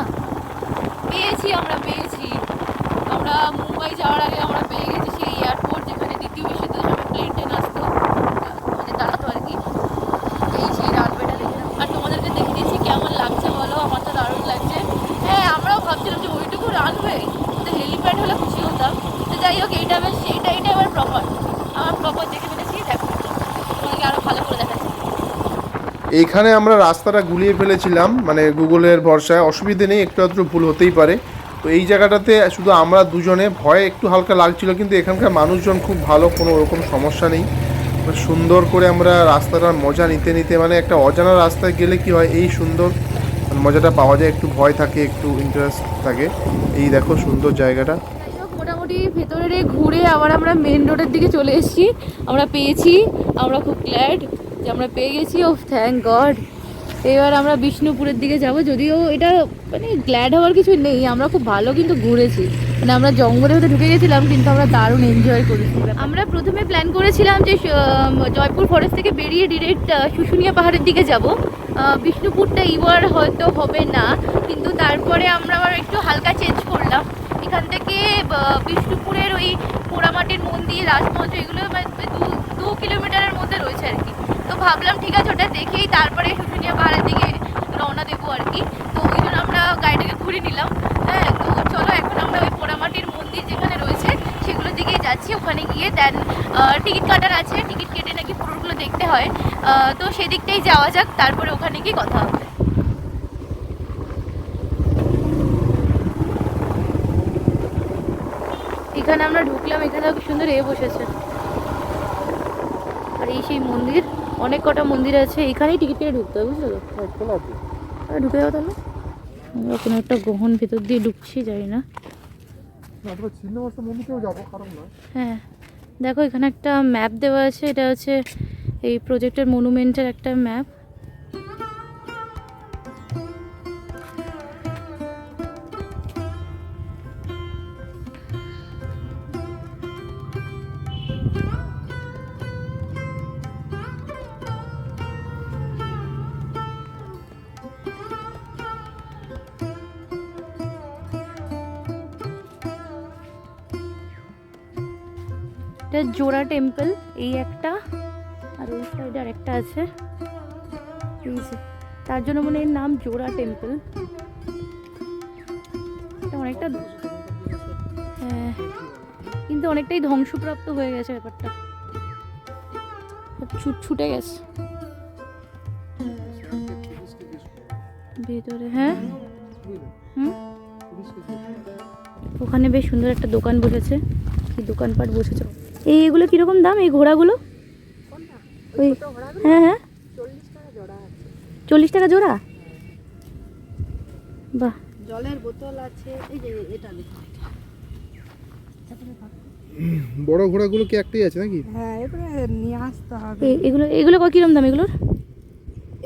আমরা মুম্বাই যাওয়ার আগে আমরা পেয়ে গেছি সেই এয়ারপোর্ট, যেখানে দ্বিতীয় বিশ্বযুদ্ধের সময় প্লেন আসতো, আমাদের দাঁড়াতো আর কি। এই সেই রানওয়েটা দেখে নাও। আর তোমাদেরকে দেখে দিচ্ছি কেমন লাগছে বলো, আমার তো দারুণ লাগছে। হ্যাঁ, আমরাও ভাবছিলাম যে ওইটুকু রানওয়ে, তো হেলিপ্যাড হলে খুশি হতাম। তো যাই হোক, এটা এবার আমার প্রপার দেখে ফেলেছি। দেখো, তোমাদেরকে আরও ভালো করে দেখাচ্ছি। এইখানে আমরা রাস্তাটা গুলিয়ে ফেলেছিলাম, মানে গুগলের ভরসায়, অসুবিধে নেই, একটু আধটু ভুল হতেই পারে। তো এই জায়গাটাতে শুধু আমরা দুজনে, ভয় একটু হালকা লাগছিল, কিন্তু এখানকার মানুষজন খুব ভালো, কোনো ওরকম সমস্যা নেই। সুন্দর করে আমরা রাস্তাটার মজা নিতে মানে একটা অজানা রাস্তায় গেলে কি হয়, এই সুন্দর মজাটা পাওয়া যায়। একটু ভয় থাকে, একটু ইন্টারেস্ট থাকে। এই দেখো সুন্দর জায়গাটা। মোটামুটি ভেতরে ঘুরে আবার আমরা মেন রোডের দিকে চলে এসেছি। আমরা পেয়েছি, আমরা খুব গ্ল্যাড যে আমরা পেয়ে গেছি। ও থ্যাংক গড। এবার আমরা বিষ্ণুপুরের দিকে যাব, যদিও এটা মানে গ্ল্যাড হওয়ার কিছু নেই, আমরা খুব ভালো কিন্তু ঘুরেছি। মানে আমরা জঙ্গলের মধ্যে ঢুকে গেছিলাম, কিন্তু আমরা দারুণ এনজয় করেছি। আমরা প্রথমে প্ল্যান করেছিলাম যে জয়পুর ফরেস্ট থেকে বেরিয়ে ডিরেক্ট শুশুনিয়া পাহাড়ের দিকে যাব। বিষ্ণুপুরটা এবার হয়তো হবে না, কিন্তু তারপরে আমরা আবার একটু হালকা চেঞ্জ করলাম। এখান থেকে বিষ্ণুপুরের ওই পোড়ামাটির মন্দির, রাজমহল, এগুলো মানে 2 কিলোমিটারের মধ্যে রয়েছে আর কি। তো ভাবলাম ঠিক আছে, ওটা দেখেই তারপরে শুশুনিয়া পাহাড়ের দিকে রওনা দেবো আর কি। তো ওই জন্য আমরা গাড়িটাকে ঘুরে নিলাম। হ্যাঁ, তো চলো এখন আমরা ওই পোড়ামাটির মন্দির যেখানে রয়েছে সেগুলোর দিকেই যাচ্ছি। ওখানে গিয়ে দেন টিকিট কাটার আছে, টিকিট কেটে নাকি পুরোগুলো দেখতে হয়। তো সেদিকটাই যাওয়া যাক, তারপরে ওখানে গিয়ে কথা হবে। এখানে আমরা ঢুকলাম, এখানে খুব সুন্দর বসেছে। আর এই সেই মন্দির, অনেক কটা মন্দির আছে, এখানেই টিকিট কেটে ঢুকতে হবে, বুঝলো তো? ঢুকে যাবো তাহলে। আমরা কোনো একটা গহন ভেতর দিয়ে ঢুকছি, জানি না। হ্যাঁ, দেখো এখানে একটা ম্যাপ দেওয়া আছে, এটা হচ্ছে এই প্রজেক্টের মনুমেন্টের একটা ম্যাপ। এটা জোড়া টেম্পল, এই একটা, আর ওই সাইডে আর একটা আছে, এই যে, তার জন্য মনে হয় এর নাম জোড়া টেম্পল। এটা অনেকটা, হ্যাঁ, কিন্তু অনেকটাই ধ্বংসপ্রাপ্ত হয়ে গেছে ব্যাপারটা, ছুটে গেছে ভেতরে। হ্যাঁ, ওখানে বেশ সুন্দর একটা দোকান বসেছে, কি দোকানপাট বসেছে। এইগুলো কিরকম দাম, এই ঘোড়াগুলো? ওই, হ্যাঁ হ্যাঁ, 40 টাকা জোড়া। বাহ, জলের বোতল আছে, এই যে এটা দেখো। বড় ঘোড়াগুলো কি একটাই আছে নাকি? হ্যাঁ, এবারে নিয়ে আসতে হবে। এগুলো কিরকম দাম এগুলোর?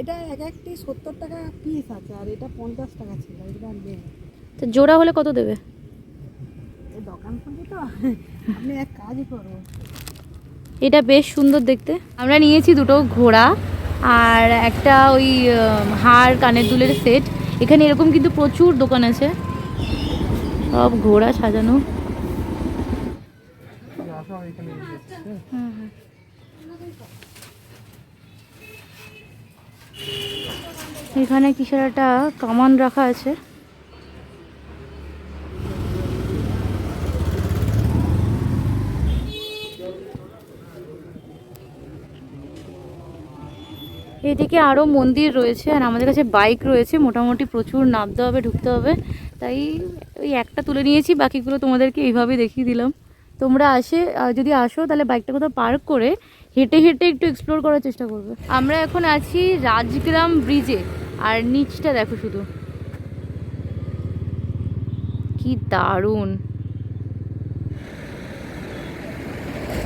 এটা একটি 70 টাকা পিস আছে, আর এটা 50 টাকা ছিল, এটা নেই। তো জোড়া হলে কত দেবে? এই দোকান খুঁজে তো আপনি এক কাজই করো, এটা বেশ সুন্দর দেখতে। আমরা নিয়েছি দুটো ঘোড়া আর একটা ওই হার কানের দুলের সেট। এখানে এরকম কিন্তু প্রচুর দোকান আছে, সব ঘোড়া সাজানো। এখানে কিসের একটা কামান রাখা আছে। এদিকে আরও মন্দির রয়েছে, আর আমাদের কাছে বাইক রয়েছে, মোটামুটি প্রচুর নামতে হবে, ঢুকতে হবে, তাই ওই একটা তুলে নিয়েছি, বাকিগুলো তোমাদেরকে এইভাবে দেখিয়ে দিলাম। তোমরা যদি আসো তাহলে বাইকটা কোথাও পার্ক করে হেঁটে হেঁটে একটু এক্সপ্লোর করার চেষ্টা করবে। আমরা এখন আছি রাজগ্রাম ব্রিজে, আর নিচটা দেখো শুধু কি দারুণ।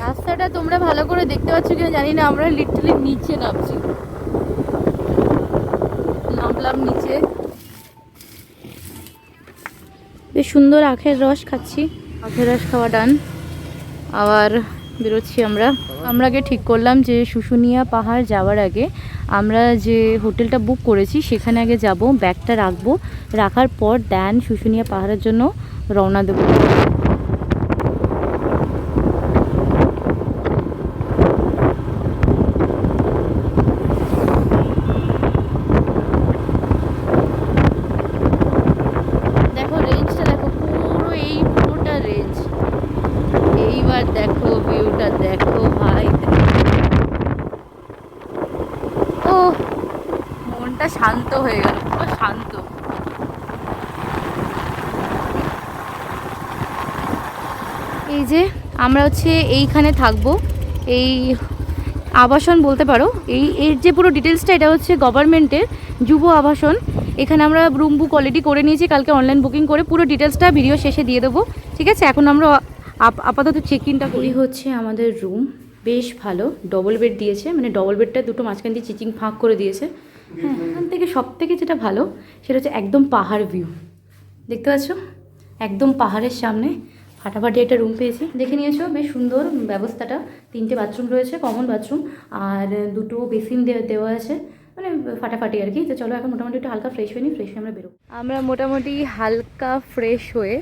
রাস্তাটা তোমরা ভালো করে দেখতে পাচ্ছ কিনা জানি না, আমরা লিটারালি নিচে নামছি, নামলাম নিচে। বেশ সুন্দর আখের রস খাচ্ছি, আখের রস খাওয়া ডান। আবার বেরোচ্ছি আমরা। আমরা আগে ঠিক করলাম যে শুশুনিয়া পাহাড় যাওয়ার আগে আমরা যে হোটেলটা বুক করেছি সেখানে আগে যাব, ব্যাগটা রাখবো, রাখার পর দেন শুশুনিয়া পাহাড়ের জন্য রওনা দেবো। দেখো রেঞ্জটা দেখো, পুরো এই পুরোটা রেঞ্জ। এইবার দেখো ভিউটা দেখো ভাই, ও মনটা শান্ত হয়ে গেল, পুরো শান্ত। এই যে আমরা হচ্ছে এইখানে থাকবো, এই আবাসন বলতে পারো। এর যে পুরো ডিটেলসটা, এটা হচ্ছে গভর্নমেন্টের যুব আবাসন। এখানে আমরা রুম বুক অলরেডি করে নিয়েছি, কালকে অনলাইন বুকিং করে। পুরো ডিটেলসটা ভিডিও শেষে দিয়ে দেবো, ঠিক আছে? এখন আমরা আপাতত চেক ইনটা করি। হচ্ছে আমাদের রুম, বেশ ভালো, ডবল বেড দিয়েছে, মানে ডবল বেডটা দুটো মাঝখান দিয়ে চিচিং ফাঁক করে দিয়েছে। হ্যাঁ, এখান থেকে সব থেকে যেটা ভালো সেটা হচ্ছে একদম পাহাড় ভিউ, দেখতে পাচ্ছ? একদম পাহাড়ের সামনে ফাটাফাটি একটা রুম পেয়েছি, দেখে নিয়েছো? বেশ সুন্দর ব্যবস্থাটা। 3টে বাথরুম রয়েছে, কমন বাথরুম, আর 2টো বেসিন দেওয়া আছে, মানে ফাটাফাটি আর কি। তো চলো এখন মোটামুটি একটু হালকা ফ্রেশ হয়ে নিই, ফ্রেশ হয়ে আমরা বেরোবো। আমরা মোটামুটি হালকা ফ্রেশ হয়ে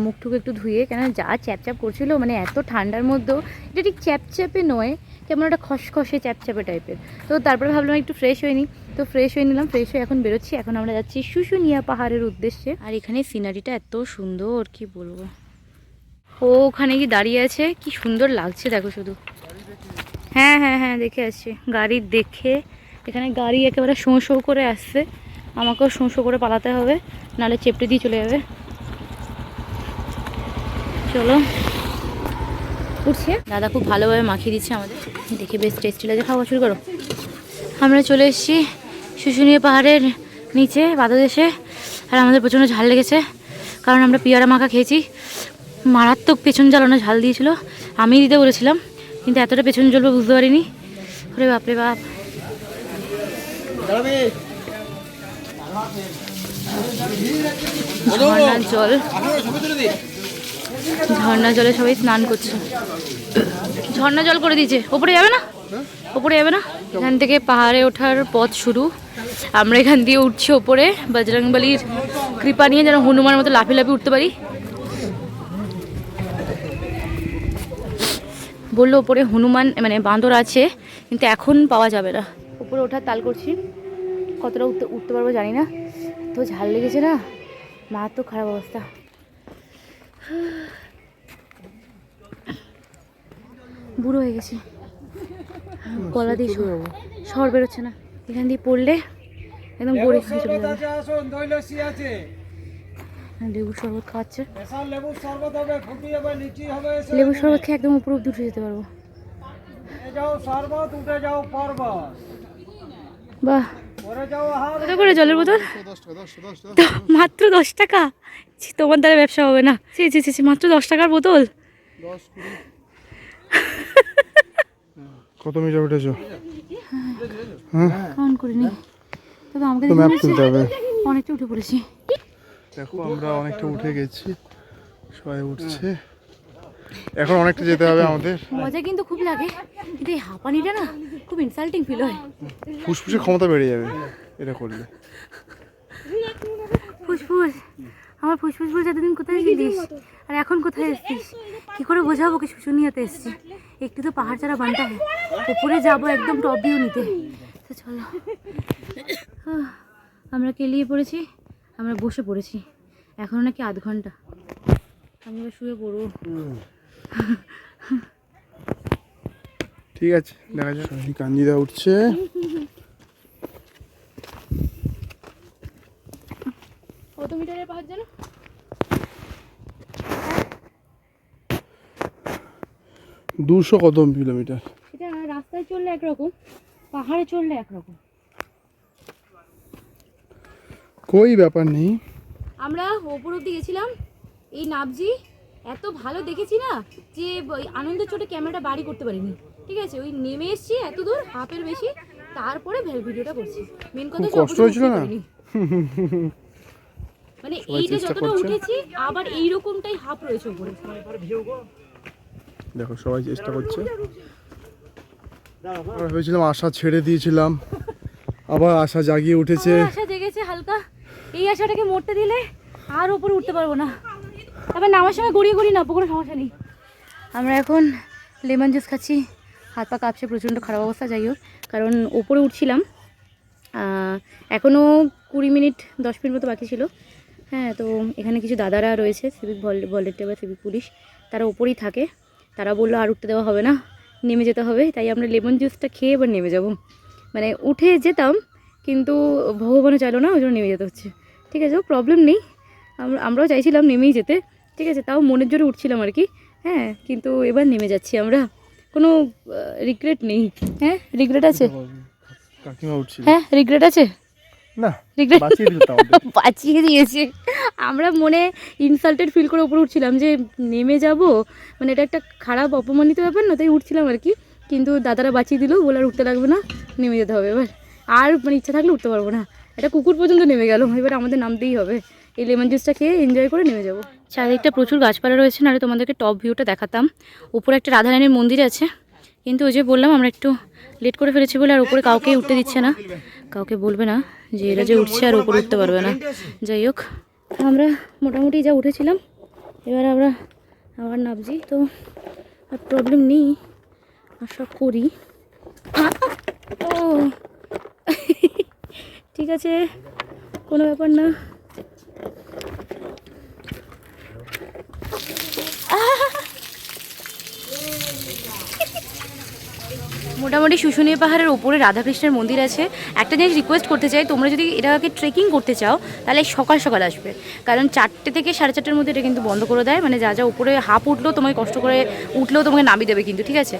মুখটুকু একটু ধুয়ে, কেন যা চ্যাপচ্যাপ করছিল, মানে এত ঠান্ডার মধ্যেও এটা ঠিক চ্যাপচ্যাপে নয়, কেমন একটা খসখসে চ্যাপচ্যাপে টাইপের। তো তারপরে ভাবলাম একটু ফ্রেশ হয়ে নিই, তো ফ্রেশ হয়ে নিলাম। ফ্রেশ হয়ে এখন বেরোচ্ছি। এখন আমরা যাচ্ছি শুশুনিয়া পাহাড়ের উদ্দেশ্যে। আর এখানে সিনারিটা এত সুন্দর, কি বলবো। ও ওখানে কি দাঁড়িয়ে আছে, কি সুন্দর লাগছে দেখো শুধু। হ্যাঁ হ্যাঁ হ্যাঁ, দেখে আসছি গাড়ি দেখে। এখানে গাড়ি একেবারে শোঁ শোঁ করে আসছে, আমাকেও শোঁ শোঁ করে পালাতে হবে, নাহলে চেপটে দিয়ে চলে যাবে। চলো উঠছে, দাদা খুব ভালোভাবে মাখিয়ে দিচ্ছে আমাদের, দেখে বেশ টেস্টি লাগে। খাওয়া শুরু করো। আমরা চলে এসেছি শুশুনিয়া পাহাড়ের নিচে পাদদেশে, আর আমাদের প্রচণ্ড ঝাল লেগেছে, কারণ আমরা পেয়ারা মাখা খেয়েছি। মারাত্মক পেছন জ্বালানো ঝাল দিয়েছিল, আমি দিতে বলেছিলাম, কিন্তু এতটা পেছন জ্বলবে বুঝতে পারিনি। ওরে বাপরে বাপ। ঝর্ণার জল, ঝর্ণার জলে সবাই স্নান করছে। ঝর্ণা জল করে দিয়েছে, ওপরে যাবে না, ওপরে যাবে না। এখান থেকে পাহাড়ে ওঠার পথ শুরু। আমরা এখান দিয়ে উঠছি ওপরে, বজরংবলীর কৃপা নিয়ে যেন হনুমানের মতো লাফিয়ে লাফিয়ে উঠতে পারি। বললো ওপরে হনুমান মানে বাঁদর আছে, কিন্তু এখন পাওয়া যাবে না। উপরে ওঠার তাল করছি, কতটা উঠতে পারবো জানি না, তো ঝাল লেগেছে না, মারাত্মক খারাপ অবস্থা। বুড়ো হয়ে গেছি, গলা দিয়ে সর বেরোচ্ছে না, এখান দিয়ে পড়লে একদম গড়ে খেয়ে চলে যাবে। লেবুর শরবত খাওয়াচ্ছে, লেবুর শরবত খেয়ে একদম উপরে উঠে যেতে পারবো। বাহ, কত করে জলের বোতল? মাত্র 10 টাকা? তোমার দ্বারা ব্যবসা হবে না। মাত্র 10 টাকার বোতল। কত মিটার উঠেছো? কাউন্ট করিনি, তবে আমাকে অনেকটা উঠে পড়েছি। দেখো আমরা অনেকটা উঠে গেছি, সবাই উঠছে, এখন অনেকটা যেতে হবে আমাদের। মজা কিন্তু খুব লাগে, কিন্তু এই হাঁপানিটা না খুব ইনসাল্টিং ফিল হয়। ফুসফুসের ক্ষমতা বেড়ে যাবে এটা করলে। ফুসফুস, আমার ফুসফুস বলছে এতদিন কোথায় ছিলিস আর এখন কোথায় এসছিস? কি করে বোঝাবো কি শুশুনিয়াতে এসছি? একটু তো পাহাড় ছাড়া বানটা উপরে যাবো একদম টপ ভিউ নিতে। তো চলো, আমরা কেলিয়ে পড়েছি, আমরা বসে পড়েছি, এখনও নাকি আধ ঘন্টা, আমি শুয়ে পড়বো। ঠিক আছে, দেখা যাক। কাঞ্জিদা উঠছে, কত মিটারের পাহাড় জানো? 200 কত কিলোমিটার? এটা চড়লে একরকম, পাহাড়ে চড়লে একরকম। কই ব্যাপার নেই। আমরা ওপর অব্দি গেছিলাম, এই নাবজি এত ভালো দেখেছি না যে আনন্দের চোটে ক্যামেরাটা বাড়ি করতে পারিনি। ঠিক আছে, ওই নেমে এসছি এত দূর, হাফের বেশি, তারপরে ভিডিওটা করছি। মেন কথা হচ্ছে কষ্ট হয়েছিল না? মানে এইটা যতটা উঠেছি আবার এইরকমটাই হাফ রয়েছে উপরে। দেখো সবাই চেষ্টা করছে। ভেবেছিলাম আশা ছেড়ে দিয়েছিলাম, আবার আশা জাগিয়ে উঠেছে। আশা জেগেছে হালকা, এই আশাটাকে মরতে দিলে আর উপরে উঠতে পারবো না। তবে নামার সময় গড়িয়ে গড়িয়ে নামবো, কোনো সমস্যা নেই। আমরা এখন লেমন জুস খাচ্ছি, হাত পা কাঁপছে, প্রচণ্ড খারাপ অবস্থা। যাই হোক, কারণ ওপরে উঠছিলাম, এখনও 20 মিনিট 10 মিনিট মতো বাকি ছিল। হ্যাঁ, তো এখানে কিছু দাদারা রয়েছে, সিভিক ভলেন্টিয়ার বা সিভিক পুলিশ, তারা ওপরেই থাকে। তারা বললো আর উঠতে দেওয়া হবে না, নেমে যেতে হবে। তাই আমরা লেমন জুসটা খেয়ে এবার নেমে যাব। মানে উঠে যেতাম কিন্তু ভগবানও চাইলো না, ওই জন্য নেমে যেতে হচ্ছে। ঠিক আছে, প্রবলেম নেই, আমরাও চাইছিলাম নেমেই যেতে। ঠিক আছে, তাও মনের জোরে উঠছিলাম আর কি। হ্যাঁ, কিন্তু এবার নেমে যাচ্ছি আমরা, কোনো রিগ্রেট নেই। হ্যাঁ, রিগ্রেট আছে? কাকিমা উঠছিল। হ্যাঁ, রিগ্রেট আছে না, রিগ্রেট বাঁচিয়ে দিল তাও। বাঁচিয়ে দিয়েছে। আমরা মনে ইনসাল্টেড ফিল করে উপরে উঠছিলাম যে নেমে যাব, মানে এটা একটা খারাপ অপমানিত ব্যাপার না, তাই উঠছিলাম আর কি। কিন্তু দাদারা বাঁচিয়ে দিল, বলে আর উঠতে লাগবে না, নেমে যেতে হবে এবার। আর মানে ইচ্ছা থাকলে উঠতে পারবো না, এটা কুকুর পর্যন্ত নেমে গেল, এবার আমাদের নামতেই হবে। এই লেমন জুসটা খেয়ে এনজয় করে নেমে যাবো। চারিদিকটা প্রচুর গাছপালা রয়েছে, নাহলে তোমাদেরকে টপ ভিউটা দেখাতাম। উপরে একটা রাধারানীর মন্দির আছে, কিন্তু ওই যে বললাম আমরা একটু লেট করে ফেলেছি বলে আর উপরে কাউকে উঠতে দিচ্ছে না, কাউকে বলবে না যে এরা যে উঠছে আর উপরে উঠতে পারবে না। যাই হোক, আমরা মোটামুটি যা উঠেছিলাম, এবার আমরা আবার নামছি, তো আর প্রবলেম নেই আশা করি। ও ঠিক আছে, কোনো ব্যাপার না। মোটামুটি শুশুনিয়া পাহাড়ের উপরে রাধাকৃষ্ণের মন্দির আছে। একটা জিনিস রিকোয়েস্ট করতে চাই, তোমরা যদি এটাকে ট্রেকিং করতে চাও তাহলে সকাল সকাল আসবে, কারণ 4টে থেকে 4:30-এর মধ্যে এটা কিন্তু বন্ধ করে দেয়। মানে যা যা উপরে হাফ উঠলেও তোমাকে কষ্ট করে উঠলেও তোমাকে নামিয়ে দেবে কিন্তু, ঠিক আছে?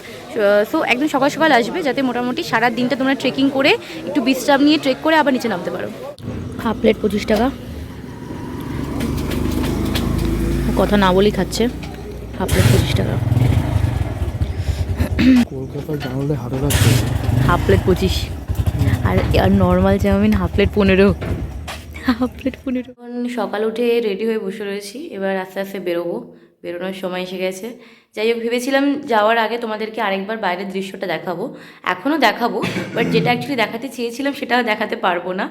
সো একদম সকাল সকাল আসবে, যাতে মোটামুটি সারা দিনটা তোমরা ট্রেকিং করে একটু বিশ্রাম নিয়ে ট্রেক করে আবার নিচে নামতে পারো। হাফ প্লেট 25 টাকা, কথা না বলেই খাচ্ছে। হাফ প্লেট 25 টাকা, কলকাতার জানলে হাতে রাখছে। হাফ প্লেট 25, আর normal chowmein half plate 15। Half plate 15। সকাল উঠে রেডি হয়ে বসে রয়েছি, এবার আস্তে আস্তে বেরোবো, বেরোনোর সময় এসে গেছে। যাই হোক, ভেবেছিলাম যাওয়ার আগে তোমাদেরকে আরেকবার বাইরের দৃশ্যটা দেখাবো, এখনও দেখাবো, বাট যেটা অ্যাকচুয়ালি দেখাতে চেয়েছিলাম সেটা দেখাতে পারবো না।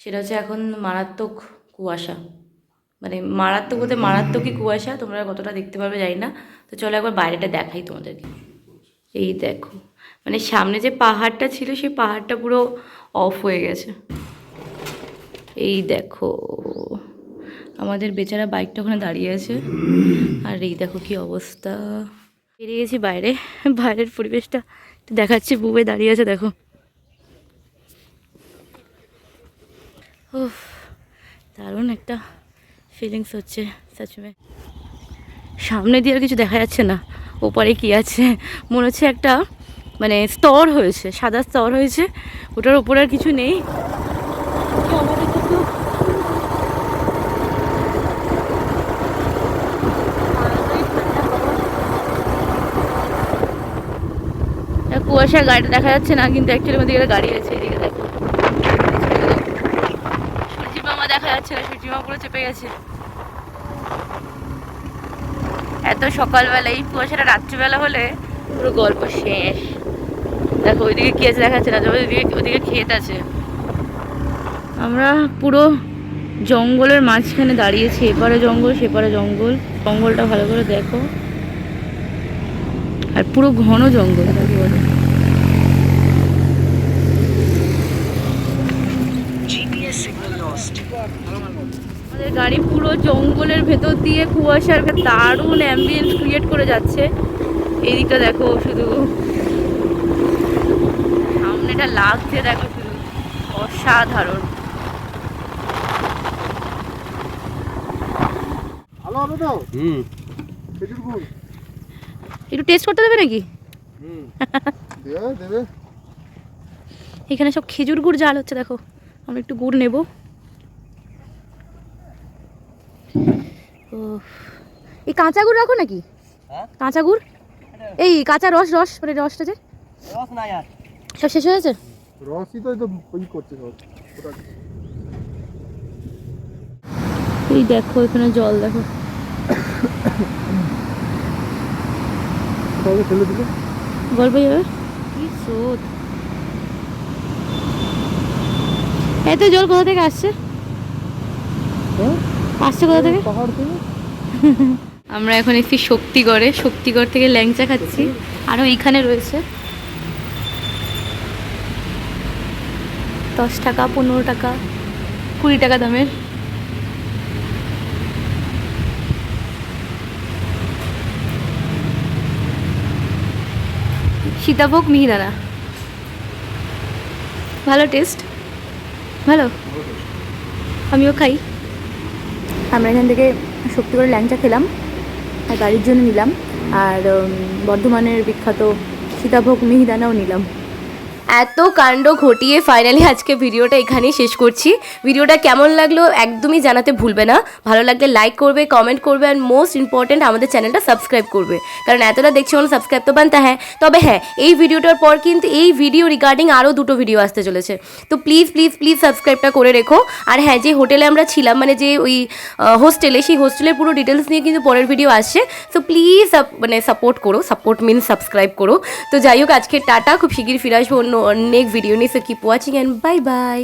সেটা হচ্ছে এখন মারাত্মক কুয়াশা, মানে মারাত্মক বলতে মারাত্মকই কুয়াশা, তোমরা কতটা দেখতে পারবে জানি না। তো চলো একবার বাইরেটা দেখাই তোমাদেরকে। এই দেখো, মানে সামনে যে পাহাড়টা ছিল সেই পাহাড়টা পুরো অফ হয়ে গেছে। এই দেখো, আমাদের বেচারা বাইকটা ওখানে দাঁড়িয়ে আছে, আর এই দেখো কি অবস্থা। বেরিয়ে গেছি বাইরে, বাইরের পরিবেশটা একটু দেখাচ্ছি। বুবে দাঁড়িয়ে আছে দেখো, উফ, দারুণ একটা ফিলিংস হচ্ছে সচমে। সামনে দিয়ে আর কিছু দেখা যাচ্ছে না, ওপারে কি আছে মনে হচ্ছে একটা মানে স্তর হয়েছে, সাদা স্তর হয়েছে, ওটার উপরে আর কিছু নেই। কুয়াশার গাড়িটা দেখা যাচ্ছে না, কিন্তু অ্যাকচুয়ালি আমাদের একটা গাড়ি আছে। এদিকে দেখো, সূর্যি মামা দেখা যাচ্ছে না, সূর্যি মামা পুরো চেপে গেছে। এত সকালবেলা এই কুয়াশাটা রাত্রিবেলা হলে পুরো গল্প শেষ। দেখো ওইদিকে কি আছে দেখা যাচ্ছে না, ওইদিকে ক্ষেত আছে। আমরা পুরো জঙ্গলের মাঝখানে দাঁড়িয়েছি, এপারে জঙ্গল সেপারে জঙ্গল। জঙ্গলটা ভালো করে দেখো, আর পুরো ঘন জঙ্গল তাকে বলে। আমাদের গাড়ি পুরো জঙ্গলের ভেতর দিয়ে কুয়াশার দারুণ অ্যাম্বিয়েন্স ক্রিয়েট করে যাচ্ছে। এদিকটা দেখো, শুধু সামনেটা লাগছে দেখো, শুধু অসাধারণ। ভালো হবে তো? একটু টেস্ট করতে দেবে নাকি? দেবে দেবে। এখানে সব খেজুর গুড় জাল হচ্ছে, দেখো আমরা একটু গুড় নেব। ও, এই কাঁচা গুড় রাখো নাকি? কাঁচা গুড়, এই কাঁচা রস মানে রসটা যে সব শেষ হয়ে গেছে। রসই তো ওই করছে সব। এই দেখো এখানে জল দেখো, তাহলে ফেলে দিলে গল্প যাবে। কি স্রোত, এত জল কোথা থেকে আসছে? আসছে কোথা থেকে? পাহাড় থেকে। আমরা এখন এসেছি শক্তিগড় থেকে ল্যাংচা খাচ্ছি। আরও এইখানে রয়েছে 10 টাকা, 15 টাকা, 20 টাকা দামের। সীতাভোগ মিহিদানা, ভালো টেস্ট, ভালো, আমিও খাই। আমরা এখান থেকে শক্তিগড়ের ল্যাংচা খেলাম আর গাড়ির জন্য নিলাম, আর বর্ধমানের বিখ্যাত সীতাভোগ মিহিদানাও নিলাম। এত কাণ্ড ঘটিয়ে ফাইনালি আজকে ভিডিওটা এখানেই শেষ করছি। ভিডিওটা কেমন লাগলো একদমই জানাতে ভুলবে না। ভালো লাগলে লাইক করবে, কমেন্ট করবে, অ্যান্ড মোস্ট ইম্পর্টেন্ট আমাদের চ্যানেলটা সাবস্ক্রাইব করবে, কারণ এতটা দেখছি কোনো সাবস্ক্রাইব তো বানতা হ্যাঁ। তবে হ্যাঁ, এই ভিডিওটার পর কিন্তু এই ভিডিও রিগার্ডিং আরও 2টো ভিডিও আসতে চলেছে, তো প্লিজ প্লিজ প্লিজ সাবস্ক্রাইবটা করে রেখো। আর হ্যাঁ, যে হোটেলে আমরা ছিলাম, মানে যে ওই হোস্টেলে, সেই হোস্টেলের পুরো ডিটেলস নিয়ে কিন্তু পরের ভিডিও আসছে, তো প্লিজ মানে সাপোর্ট করো, সাপোর্ট মিনস সাবস্ক্রাইব করো। তো যাই হোক, আজকে টাটা, খুব শিগগির ফিরে আসবো অন্য অনেক ভিডিও নিয়ে। So keep watching and bye bye.